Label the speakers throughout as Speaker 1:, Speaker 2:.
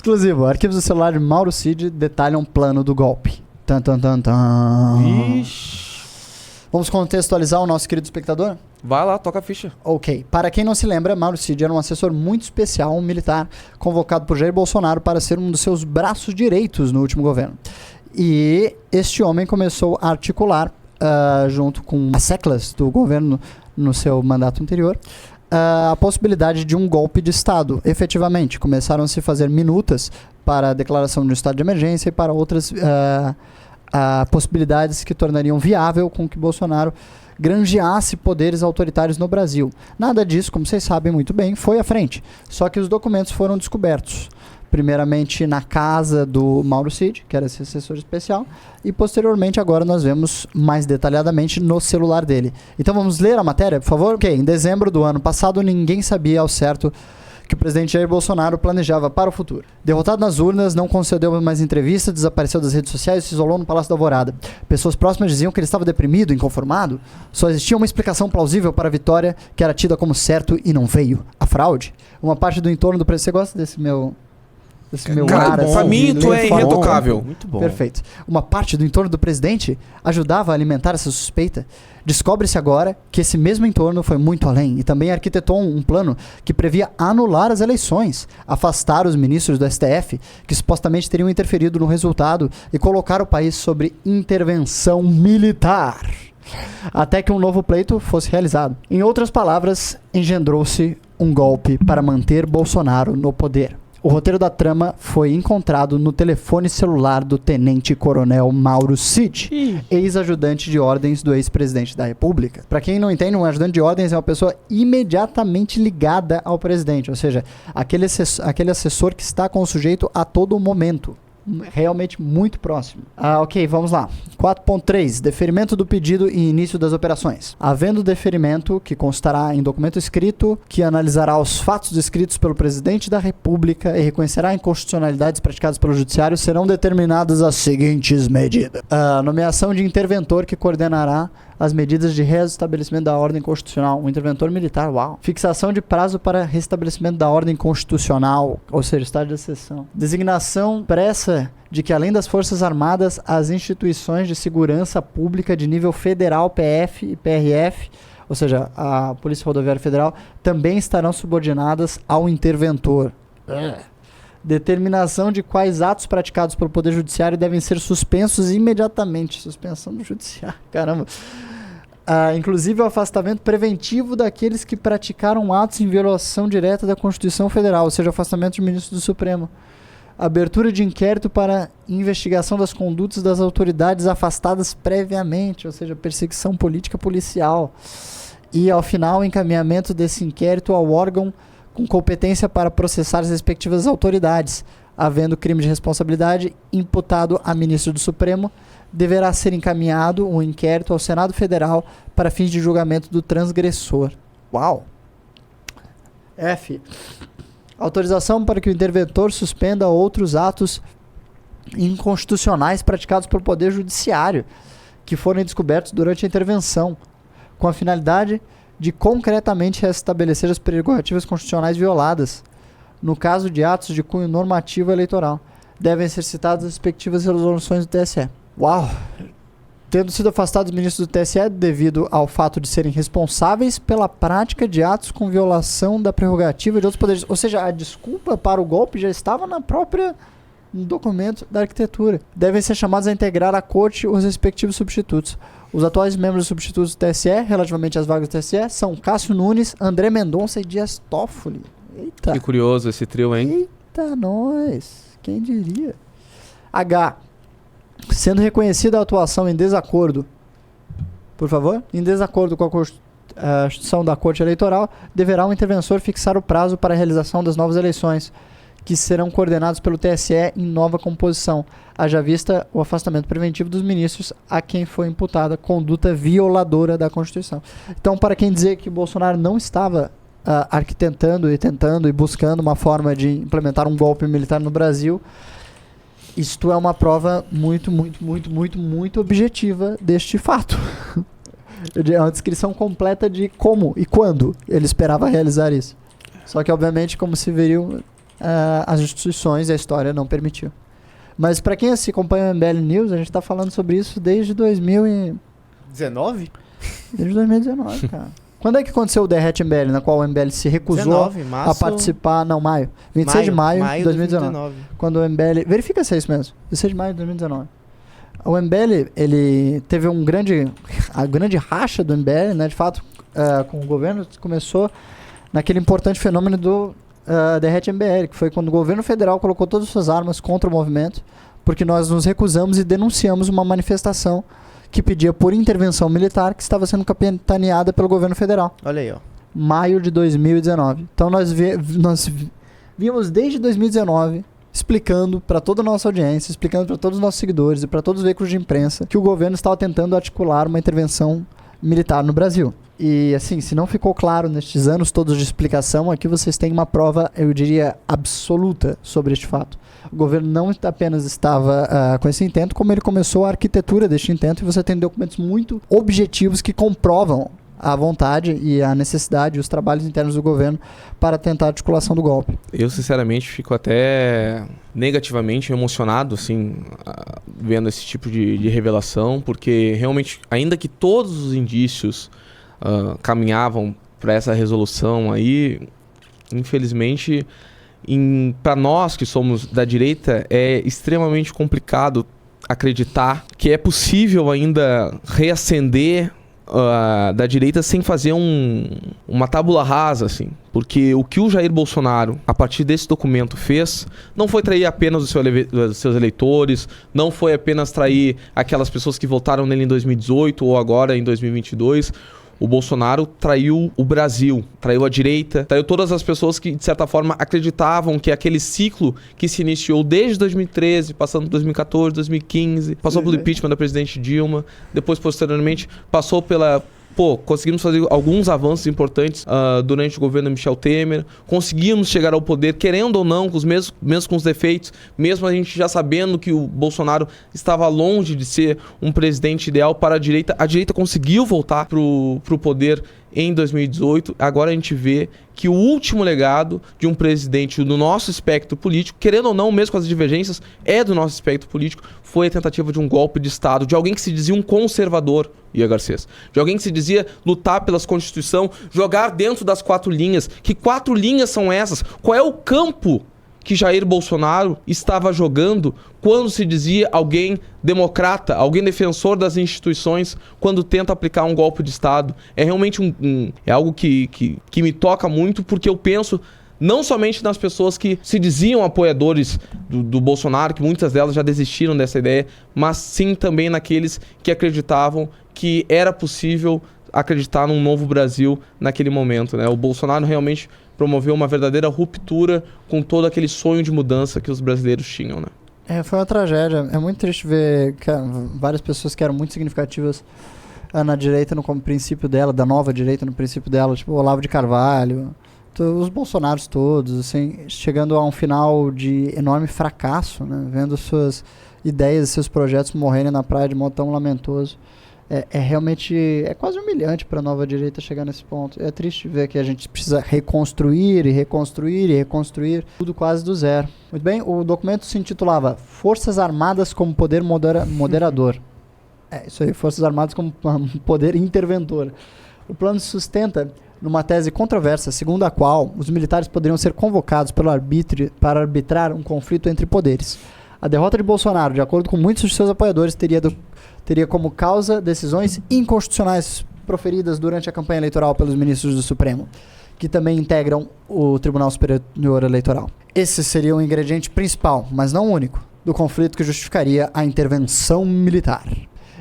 Speaker 1: Exclusivo. Arquivos do celular de Mauro Cid detalham plano do golpe. Tan, tan, tan, tan.
Speaker 2: Ixi.
Speaker 1: Vamos contextualizar o nosso querido espectador?
Speaker 2: Vai lá, toca a ficha.
Speaker 1: Ok. Para quem não se lembra, Mauro Cid era um assessor muito especial, um militar, convocado por Jair Bolsonaro para ser um dos seus braços direitos no último governo. E este homem começou a articular, junto com as seclas do governo no seu mandato anterior, a possibilidade de um golpe de Estado, efetivamente. Começaram a se fazer minutas para a declaração de um estado de emergência e para outras possibilidades que tornariam viável com que Bolsonaro granjeasse poderes autoritários no Brasil. Nada disso, como vocês sabem muito bem, foi à frente. Só que os documentos foram descobertos. Primeiramente na casa do Mauro Cid, que era esse assessor especial, e posteriormente agora nós vemos mais detalhadamente no celular dele. Então vamos ler a matéria, por favor? Ok, em dezembro do ano passado ninguém sabia ao certo que o presidente Jair Bolsonaro planejava para o futuro. Derrotado nas urnas, não concedeu mais entrevistas, desapareceu das redes sociais e se isolou no Palácio da Alvorada. Pessoas próximas diziam que ele estava deprimido, inconformado. Só existia uma explicação plausível para a vitória que era tida como certo e não veio. A fraude. Uma parte do entorno do presidente... Você gosta desse meu...
Speaker 2: Cara, pra mim tu é irretocável.
Speaker 3: Muito bom.
Speaker 1: Perfeito. Uma parte do entorno do presidente ajudava a alimentar essa suspeita. Descobre-se agora que esse mesmo entorno foi muito além e também arquitetou um plano que previa anular as eleições, afastar os ministros do STF, que supostamente teriam interferido no resultado, e colocar o país sobre intervenção militar, até que um novo pleito fosse realizado. Em outras palavras, engendrou-se um golpe para manter Bolsonaro no poder. O roteiro da trama foi encontrado no telefone celular do tenente-coronel Mauro Cid, ex-ajudante de ordens do ex-presidente da República. Para quem não entende, um ajudante de ordens é uma pessoa imediatamente ligada ao presidente, ou seja, aquele assessor que está com o sujeito a todo momento. Realmente muito próximo. Ok, vamos lá. 4.3. Deferimento do pedido e início das operações. Havendo deferimento, que constará em documento escrito, que analisará os fatos descritos pelo presidente da República e reconhecerá inconstitucionalidades praticadas pelo judiciário, serão determinadas as seguintes medidas. Nomeação de interventor que coordenará as medidas de restabelecimento da ordem constitucional. Um interventor militar, uau. Fixação de prazo para restabelecimento da ordem constitucional, ou seja, estado de exceção. Designação pressa de que, além das Forças Armadas, as instituições de segurança pública de nível federal, PF e PRF, ou seja, a Polícia Rodoviária Federal, também estarão subordinadas ao interventor. Determinação de quais atos praticados pelo Poder Judiciário devem ser suspensos imediatamente. Suspensão do Judiciário. Caramba. Inclusive o afastamento preventivo daqueles que praticaram atos em violação direta da Constituição Federal, ou seja, afastamento de ministro do Supremo. Abertura de inquérito para investigação das condutas das autoridades afastadas previamente, ou seja, perseguição política policial. E, ao final, encaminhamento desse inquérito ao órgão com competência para processar as respectivas autoridades. Havendo crime de responsabilidade imputado a ministro do Supremo, deverá ser encaminhado um inquérito ao Senado Federal para fins de julgamento do transgressor. Uau! F. Autorização para que o interventor suspenda outros atos inconstitucionais praticados pelo Poder Judiciário, que forem descobertos durante a intervenção, com a finalidade de concretamente restabelecer as prerrogativas constitucionais violadas. No caso de atos de cunho normativo eleitoral, devem ser citadas as respectivas resoluções do TSE. Uau! Tendo sido afastados os ministros do TSE devido ao fato de serem responsáveis pela prática de atos com violação da prerrogativa de outros poderes. Ou seja, a desculpa para o golpe já estava no documento da arquitetura. Devem ser chamados a integrar a corte os respectivos substitutos. Os atuais membros substitutos do TSE, relativamente às vagas do TSE, são Cássio Nunes, André Mendonça e Dias Toffoli. Eita!
Speaker 2: Que curioso esse trio, hein?
Speaker 1: Eita, nós! Quem diria? H. Sendo reconhecida a atuação em desacordo, por favor, em desacordo com a Constituição da Corte Eleitoral, deverá o interventor fixar o prazo para a realização das novas eleições, que serão coordenados pelo TSE em nova composição, haja vista o afastamento preventivo dos ministros a quem foi imputada conduta violadora da Constituição. Então, para quem dizer que Bolsonaro não estava arquitetando e tentando e buscando uma forma de implementar um golpe militar no Brasil, isto é uma prova muito objetiva deste fato. É uma descrição completa de como e quando ele esperava realizar isso. Só que, obviamente, como se veriam, as instituições e a história não permitiu. Mas para quem acompanha o MBL News, a gente tá falando sobre isso desde
Speaker 3: 2019?
Speaker 1: Desde 2019, cara. Quando é que aconteceu o Derrete MBL, na qual o MBL se recusou
Speaker 3: 19,
Speaker 1: a participar? Não, maio. 26 de maio de 2019.
Speaker 3: 2019.
Speaker 1: Quando o MBL... Verifica se é isso mesmo. 26 de maio de 2019. O MBL, ele teve a grande racha do MBL, né? De fato, com o governo, começou naquele importante fenômeno do Derrete MBL, que foi quando o governo federal colocou todas as suas armas contra o movimento, porque nós nos recusamos e denunciamos uma manifestação que pedia por intervenção militar que estava sendo capitaneada pelo governo federal.
Speaker 3: Olha aí, ó.
Speaker 1: Maio de 2019. Então nós vimos desde 2019 explicando para toda a nossa audiência, explicando para todos os nossos seguidores e para todos os veículos de imprensa que o governo estava tentando articular uma intervenção militar no Brasil. E assim, se não ficou claro nestes anos todos de explicação, aqui vocês têm uma prova, eu diria, absoluta sobre este fato. O governo não apenas estava com esse intento, como ele começou a arquitetura deste intento, e você tem documentos muito objetivos que comprovam a vontade e a necessidade e os trabalhos internos do governo para tentar a articulação do golpe.
Speaker 2: Eu, sinceramente, fico até negativamente emocionado, assim, vendo esse tipo de revelação, porque realmente, ainda que todos os indícios caminhavam para essa resolução aí, infelizmente, para nós que somos da direita, é extremamente complicado acreditar que é possível ainda reacender da direita sem fazer uma tábula rasa, assim. Porque o que o Jair Bolsonaro, a partir desse documento, fez, não foi trair apenas os seus eleitores, não foi apenas trair aquelas pessoas que votaram nele em 2018 ou agora em 2022. O Bolsonaro traiu o Brasil, traiu a direita, traiu todas as pessoas que, de certa forma, acreditavam que aquele ciclo que se iniciou desde 2013, passando por 2014, 2015, passou pelo impeachment da presidente Dilma, depois, posteriormente, passou pela... conseguimos fazer alguns avanços importantes durante o governo Michel Temer, conseguimos chegar ao poder, querendo ou não, mesmo com os defeitos, mesmo a gente já sabendo que o Bolsonaro estava longe de ser um presidente ideal para a direita conseguiu voltar pro poder em 2018. Agora a gente vê que o último legado de um presidente do nosso espectro político, querendo ou não, mesmo com as divergências, é do nosso espectro político, foi a tentativa de um golpe de Estado, de alguém que se dizia um conservador, Ian Garcês, de alguém que se dizia lutar pela Constituição, jogar dentro das 4 linhas. Que 4 linhas são essas? Qual é o campo que Jair Bolsonaro estava jogando quando se dizia alguém democrata, alguém defensor das instituições, quando tenta aplicar um golpe de Estado? É realmente é algo que me toca muito, porque eu penso não somente nas pessoas que se diziam apoiadores do Bolsonaro, que muitas delas já desistiram dessa ideia, mas sim também naqueles que acreditavam que era possível acreditar num novo Brasil naquele momento, né? O Bolsonaro realmente promoveu uma verdadeira ruptura com todo aquele sonho de mudança que os brasileiros tinham, né?
Speaker 1: Foi uma tragédia. É muito triste ver que várias pessoas que eram muito significativas na direita no princípio dela, da nova direita no princípio dela, tipo o Olavo de Carvalho, os Bolsonaros todos, assim, chegando a um final de enorme fracasso, né? Vendo suas ideias e seus projetos morrerem na praia de modo tão lamentoso. Realmente, é quase humilhante para a nova direita chegar nesse ponto. É triste ver que a gente precisa reconstruir, tudo quase do zero. Muito bem, o documento se intitulava Forças Armadas como Poder Moderador. Isso aí, Forças Armadas como Poder Interventor. O plano se sustenta numa tese controversa, segundo a qual os militares poderiam ser convocados pelo arbítrio para arbitrar um conflito entre poderes. A derrota de Bolsonaro, de acordo com muitos de seus apoiadores, teria como causa decisões inconstitucionais proferidas durante a campanha eleitoral pelos ministros do Supremo, que também integram o Tribunal Superior Eleitoral. Esse seria o ingrediente principal, mas não único, do conflito que justificaria a intervenção militar.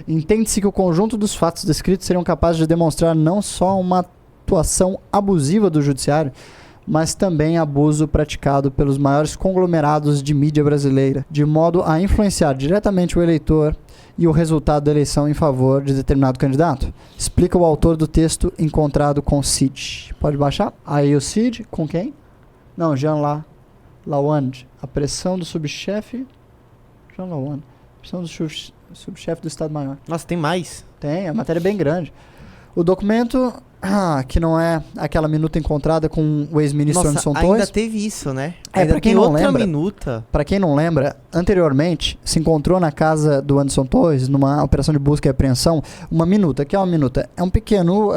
Speaker 1: Entende-se que o conjunto dos fatos descritos seriam capazes de demonstrar não só uma atuação abusiva do judiciário, mas também abuso praticado pelos maiores conglomerados de mídia brasileira, de modo a influenciar diretamente o eleitor e o resultado da eleição em favor de determinado candidato. Explica o autor do texto encontrado com Cid. Pode baixar? Aí o Cid, com quem? Não, Jean Lawande. A pressão do subchefe... Jean Lawande. Pressão do subchefe do Estado-Maior.
Speaker 3: Nossa, tem mais?
Speaker 1: Tem, a matéria é bem grande. O documento que não é aquela minuta encontrada com o ex-ministro Anderson Torres.
Speaker 4: Ainda teve isso, né?
Speaker 1: Pra quem não lembra,
Speaker 4: minuta.
Speaker 1: Pra quem não lembra, anteriormente se encontrou na casa do Anderson Torres, numa operação de busca e apreensão, uma minuta. Que é uma minuta? É um pequeno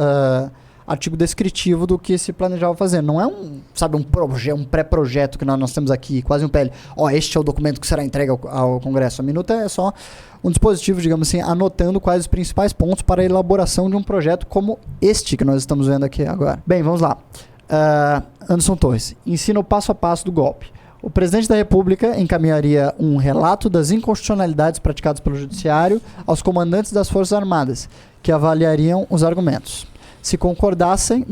Speaker 1: artigo descritivo do que se planejava fazer. Não é um pré-projeto que nós temos aqui, quase um PL. Este é o documento que será entregue ao Congresso. A minuta é só um dispositivo, digamos assim, anotando quais os principais pontos para a elaboração de um projeto como este que nós estamos vendo aqui agora. Bem, vamos lá. Anderson Torres ensina o passo a passo do golpe. O presidente da República encaminharia um relato das inconstitucionalidades praticadas pelo Judiciário aos comandantes das Forças Armadas, que avaliariam os argumentos. Se concordassem,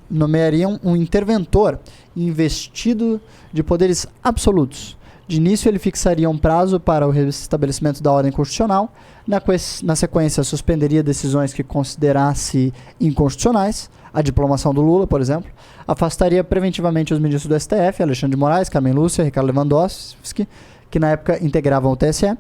Speaker 1: nomeariam um interventor investido de poderes absolutos. De início, ele fixaria um prazo para o restabelecimento da ordem constitucional. Na sequência, suspenderia decisões que considerasse inconstitucionais, a diplomação do Lula, por exemplo. Afastaria preventivamente os ministros do STF, Alexandre de Moraes, Carmen Lúcia, Ricardo Lewandowski, que na época integravam o TSE.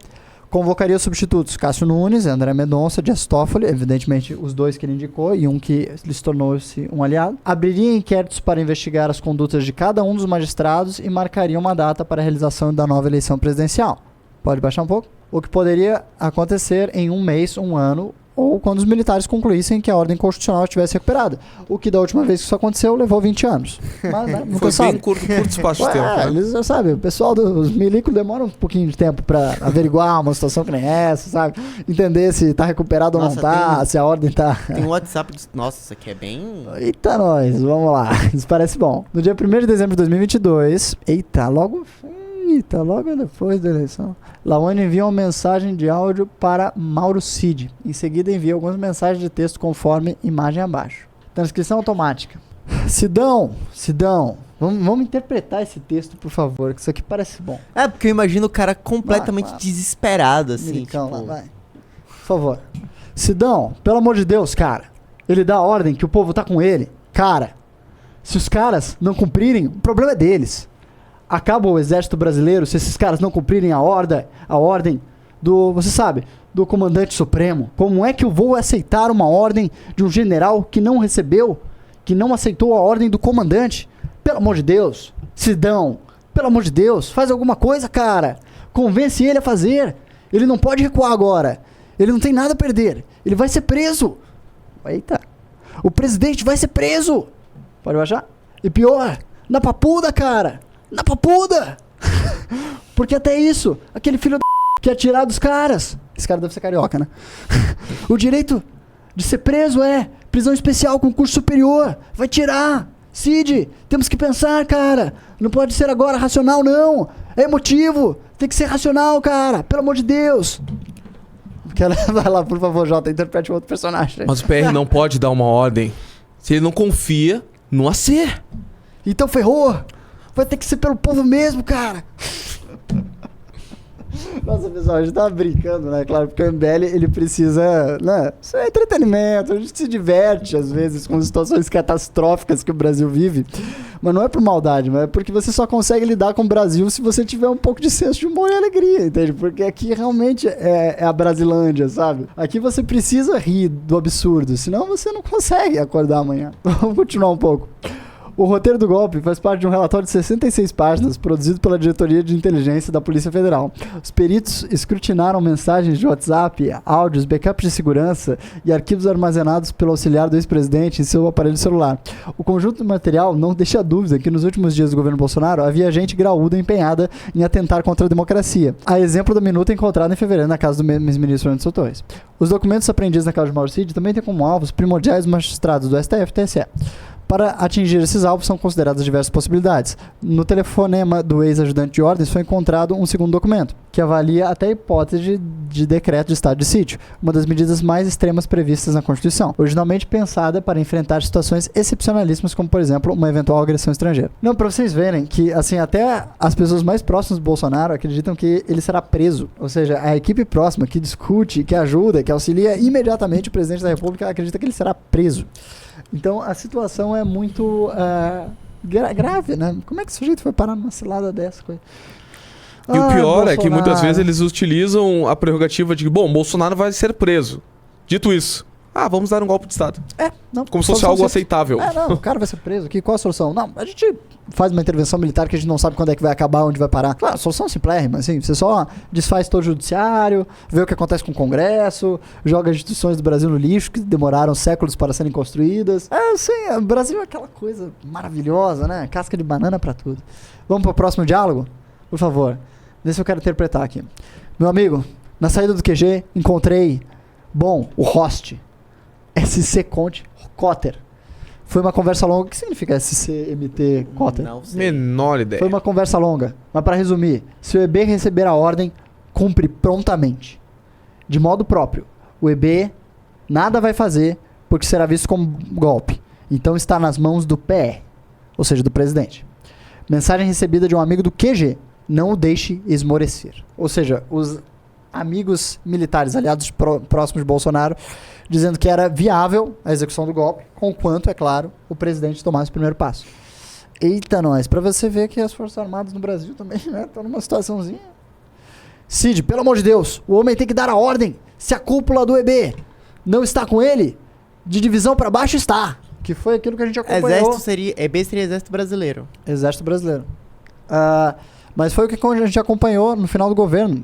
Speaker 1: Convocaria os substitutos Cássio Nunes, André Mendonça, Dias Toffoli, evidentemente os dois que ele indicou e um que lhes tornou-se um aliado. Abriria inquéritos para investigar as condutas de cada um dos magistrados e marcaria uma data para a realização da nova eleição presidencial. Pode baixar um pouco? O que poderia acontecer em um mês, um ano, ou quando os militares concluíssem que a ordem constitucional estivesse recuperada. O que da última vez que isso aconteceu levou 20 anos. Mas, né, nunca
Speaker 2: Foi bem curto espaço de tempo. Né?
Speaker 1: Eles já sabem, o pessoal dos milicos demora um pouquinho de tempo pra averiguar uma situação que nem essa, sabe? Entender se tá recuperado ou não tá, se a ordem tá...
Speaker 4: Tem um WhatsApp dos... Nossa, isso aqui é bem...
Speaker 1: Eita nós, vamos lá. Isso parece bom. No dia 1º de dezembro de 2022, logo depois da eleição, Lawani envia uma mensagem de áudio para Mauro Cid. Em seguida envia algumas mensagens de texto conforme imagem abaixo. Transcrição automática. Sidão, vamos interpretar esse texto, por favor, que isso aqui parece bom.
Speaker 4: Porque eu imagino o cara completamente desesperado, assim.
Speaker 1: Milicão, lá, vai. Por favor. Sidão, pelo amor de Deus, cara. Ele dá a ordem que o povo tá com ele. Cara, se os caras não cumprirem, o problema é deles. Acaba o exército brasileiro se esses caras não cumprirem a ordem do, você sabe, do comandante supremo. Como é que eu vou aceitar uma ordem de um general que não recebeu, que não aceitou a ordem do comandante? Pelo amor de Deus, Sidão, pelo amor de Deus, faz alguma coisa, cara. Convence ele a fazer. Ele não pode recuar agora. Ele não tem nada a perder. Ele vai ser preso. Eita. O presidente vai ser preso. Pode baixar? E pior, na papuda, cara. Na papuda! Porque até isso, aquele filho que é tirar dos caras. Esse cara deve ser carioca, né? O direito de ser preso é prisão especial com curso superior. Vai tirar! Cid, temos que pensar, cara. Não pode ser agora racional, não. É emotivo. Tem que ser racional, cara. Pelo amor de Deus. Vai lá, por favor, Jota, interprete um outro personagem.
Speaker 2: Mas o PR não pode dar uma ordem se ele não confia no AC.
Speaker 1: Então ferrou. Vai ter que ser pelo povo mesmo, cara. Nossa, pessoal, a gente tava brincando, né? Claro, porque o MBL, ele precisa, né? Isso é entretenimento, a gente se diverte, às vezes, com situações catastróficas que o Brasil vive. Mas não é por maldade, mas é porque você só consegue lidar com o Brasil se você tiver um pouco de senso de humor e alegria, entende? Porque aqui realmente é a Brasilândia, sabe? Aqui você precisa rir do absurdo, senão você não consegue acordar amanhã. Vamos continuar um pouco. O roteiro do golpe faz parte de um relatório de 66 páginas, produzido pela Diretoria de Inteligência da Polícia Federal. Os peritos escrutinaram mensagens de WhatsApp, áudios, backups de segurança e arquivos armazenados pelo auxiliar do ex-presidente em seu aparelho celular. O conjunto do material não deixa dúvida que nos últimos dias do governo Bolsonaro havia gente graúda empenhada em atentar contra a democracia. A exemplo da minuta encontrada em fevereiro na casa do ex-ministro Anderson Torres. Os documentos apreendidos na casa de Mauro Cid também têm como alvos primordiais magistrados do STF e TSE. Para atingir esses alvos são consideradas diversas possibilidades. No telefonema do ex-ajudante de ordens foi encontrado um segundo documento, que avalia até a hipótese de decreto de estado de sítio, uma das medidas mais extremas previstas na Constituição, originalmente pensada para enfrentar situações excepcionalíssimas, como, por exemplo, uma eventual agressão estrangeira. Não, para vocês verem que, assim, até as pessoas mais próximas do Bolsonaro acreditam que ele será preso. Ou seja, a equipe próxima que discute, que ajuda, que auxilia imediatamente o presidente da República acredita que ele será preso. Então a situação é muito grave, né? Como é que esse sujeito foi parar numa cilada dessa coisa?
Speaker 2: E o pior é que muitas vezes eles utilizam a prerrogativa de que, bom, Bolsonaro vai ser preso. Dito isso, vamos dar um golpe de Estado.
Speaker 1: Não,
Speaker 2: Como se fosse algo aceitável.
Speaker 1: Não, o cara vai ser preso aqui, qual a solução? Não, a gente faz uma intervenção militar que a gente não sabe quando é que vai acabar, onde vai parar. Claro, a solução é simplérrima, assim, você só desfaz todo o judiciário, vê o que acontece com o Congresso, joga as instituições do Brasil no lixo, que demoraram séculos para serem construídas. O Brasil é aquela coisa maravilhosa, né? Casca de banana pra tudo. Vamos pro próximo diálogo? Por favor. Vê se eu quero interpretar aqui. Meu amigo, na saída do QG, encontrei, o host. SC Conte Cotter. Foi uma conversa longa. O que significa SCMT Cotter?
Speaker 4: Não sei.
Speaker 2: Menor ideia.
Speaker 1: Foi uma conversa longa. Mas para resumir, se o EB receber a ordem, cumpre prontamente. De modo próprio. O EB nada vai fazer porque será visto como golpe. Então está nas mãos do PR, ou seja, do presidente. Mensagem recebida de um amigo do QG. Não o deixe esmorecer. Ou seja, os amigos militares aliados próximos de Bolsonaro dizendo que era viável a execução do golpe, conquanto, é claro, o presidente tomasse o primeiro passo. Eita, nós, pra você ver que as Forças Armadas no Brasil também, né, estão numa situaçãozinha. Cid, pelo amor de Deus, o homem tem que dar a ordem. Se a cúpula do EB não está com ele, de divisão pra baixo está. Que foi aquilo que a gente acompanhou.
Speaker 4: EB seria Exército Brasileiro.
Speaker 1: Exército Brasileiro. Mas foi o que a gente acompanhou no final do governo.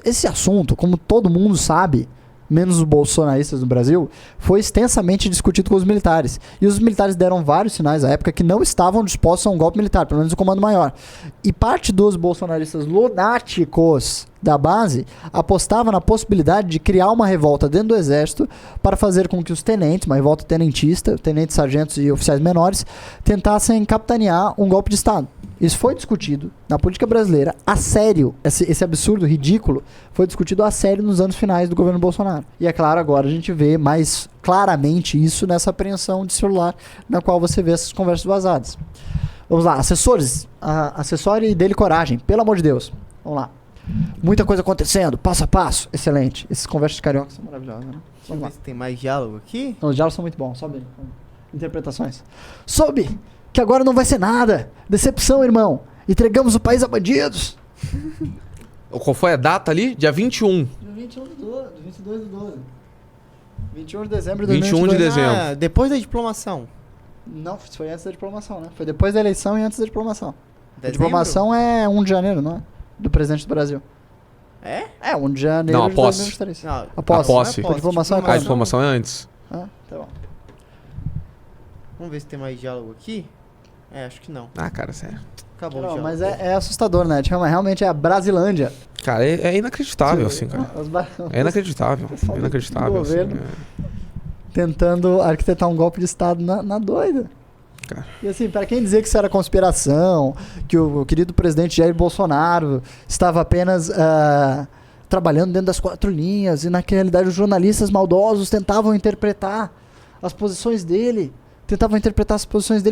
Speaker 1: Esse assunto, como todo mundo sabe, menos os bolsonaristas do Brasil, foi extensamente discutido com os militares. E os militares deram vários sinais à época que não estavam dispostos a um golpe militar, pelo menos o comando maior. E parte dos bolsonaristas lunáticos da base apostava na possibilidade de criar uma revolta dentro do exército para fazer com que os tenentes, uma revolta tenentista, tenentes, sargentos e oficiais menores, tentassem capitanear um golpe de Estado. Isso foi discutido na política brasileira a sério. Esse absurdo, ridículo, foi discutido a sério nos anos finais do governo Bolsonaro. E é claro, agora a gente vê mais claramente isso nessa apreensão de celular, na qual você vê essas conversas vazadas. Vamos lá, assessores, assessore dele coragem, pelo amor de Deus. Vamos lá. Muita coisa acontecendo, passo a passo. Excelente. Essas conversas cariocas são maravilhosas, né?
Speaker 4: Vamos ver se tem mais diálogo aqui.
Speaker 1: Não, os diálogos são muito bons, sobe aí. Interpretações. Soube que agora não vai ser nada. Decepção, irmão. Entregamos o país a bandidos.
Speaker 2: Qual foi a data ali? Dia 21.
Speaker 1: Dia 21 do 12, 22 do 12. 21 de dezembro de
Speaker 2: 21 de
Speaker 1: 2022.
Speaker 2: dezembro.
Speaker 4: Depois da diplomação.
Speaker 1: Não, foi antes da diplomação, né? Foi depois da eleição e antes da diplomação. A
Speaker 4: Dezembro?
Speaker 1: diplomação é 1 de janeiro, não é? Do presidente do Brasil.
Speaker 4: É?
Speaker 1: É, 1 de janeiro
Speaker 2: Não, a
Speaker 1: de
Speaker 2: posse.
Speaker 1: 2023.
Speaker 4: Não,
Speaker 1: A posse.
Speaker 2: A posse.
Speaker 1: A diplomação é
Speaker 2: A
Speaker 1: quando?
Speaker 2: diplomação é antes.
Speaker 1: Ah, tá bom.
Speaker 4: Vamos ver se tem mais diálogo aqui. Acho que não.
Speaker 2: Cara, sério.
Speaker 4: Acabou o
Speaker 1: Não,
Speaker 4: diálogo.
Speaker 1: mas é assustador, né? Realmente é a Brasilândia.
Speaker 2: Cara, é inacreditável, assim, cara. É inacreditável. É inacreditável, assim.
Speaker 1: governo. Tentando arquitetar um golpe de Estado na doida.
Speaker 2: Cara.
Speaker 1: E assim, para quem dizer que isso era conspiração, que o querido presidente Jair Bolsonaro estava apenas trabalhando dentro das 4 linhas e na realidade os jornalistas maldosos tentavam interpretar as posições dele,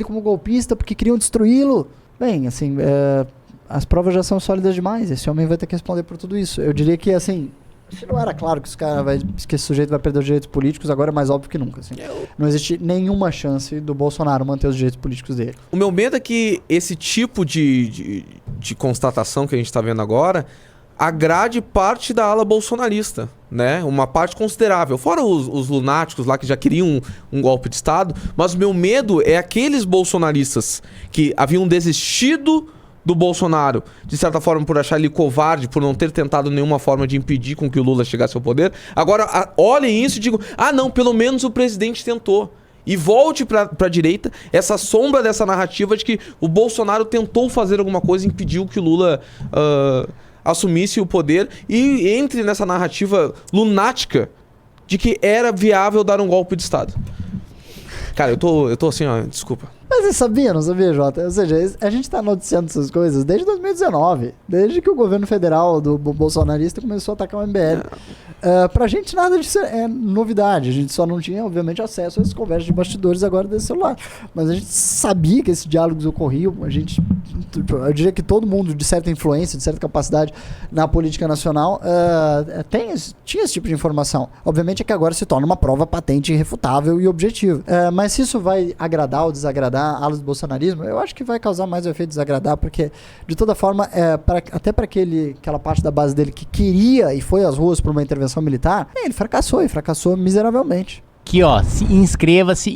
Speaker 1: como golpista porque queriam destruí-lo. Bem, assim, as provas já são sólidas demais, esse homem vai ter que responder por tudo isso. Eu diria que, assim, se não era claro que esse sujeito vai perder os direitos políticos, agora é mais óbvio que nunca. Assim. Não existe nenhuma chance do Bolsonaro manter os direitos políticos dele.
Speaker 2: O meu medo é que esse tipo de constatação que a gente está vendo agora agrade parte da ala bolsonarista, né? Uma parte considerável. Fora os lunáticos lá que já queriam um golpe de Estado, mas o meu medo é aqueles bolsonaristas que haviam desistido do Bolsonaro, de certa forma por achar ele covarde, por não ter tentado nenhuma forma de impedir com que o Lula chegasse ao poder. Agora, olhem isso e digam, não, pelo menos o presidente tentou. E volte pra direita essa sombra dessa narrativa de que o Bolsonaro tentou fazer alguma coisa e impediu que o Lula assumisse o poder e entre nessa narrativa lunática de que era viável dar um golpe de Estado. Cara, eu tô assim, desculpa.
Speaker 1: Mas você sabia, não sabia, Jota? Ou seja, a gente tá noticiando essas coisas desde 2019, desde que o governo federal do bolsonarista começou a atacar o MBL. Pra gente nada disso é novidade, a gente só não tinha, obviamente, acesso a essas conversas de bastidores agora desse celular. Mas a gente sabia que esses diálogos ocorriam, eu diria que todo mundo de certa influência, de certa capacidade na política nacional tinha esse tipo de informação. Obviamente é que agora se torna uma prova patente, irrefutável e objetiva. Mas se isso vai agradar ou desagradar alas do bolsonarismo, eu acho que vai causar mais o efeito de desagradar, porque de toda forma, até para aquela parte da base dele que queria e foi às ruas por uma intervenção militar, ele fracassou miseravelmente.
Speaker 5: Aqui, ó, inscreva-se.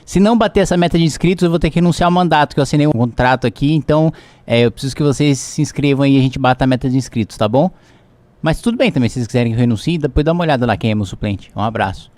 Speaker 5: Se não bater essa meta de inscritos, eu vou ter que renunciar ao mandato, que eu assinei um contrato aqui, então eu preciso que vocês se inscrevam aí e a gente bata a meta de inscritos, tá bom? Mas tudo bem também, se vocês quiserem que eu renuncie, depois dá uma olhada lá quem é meu suplente. Um abraço.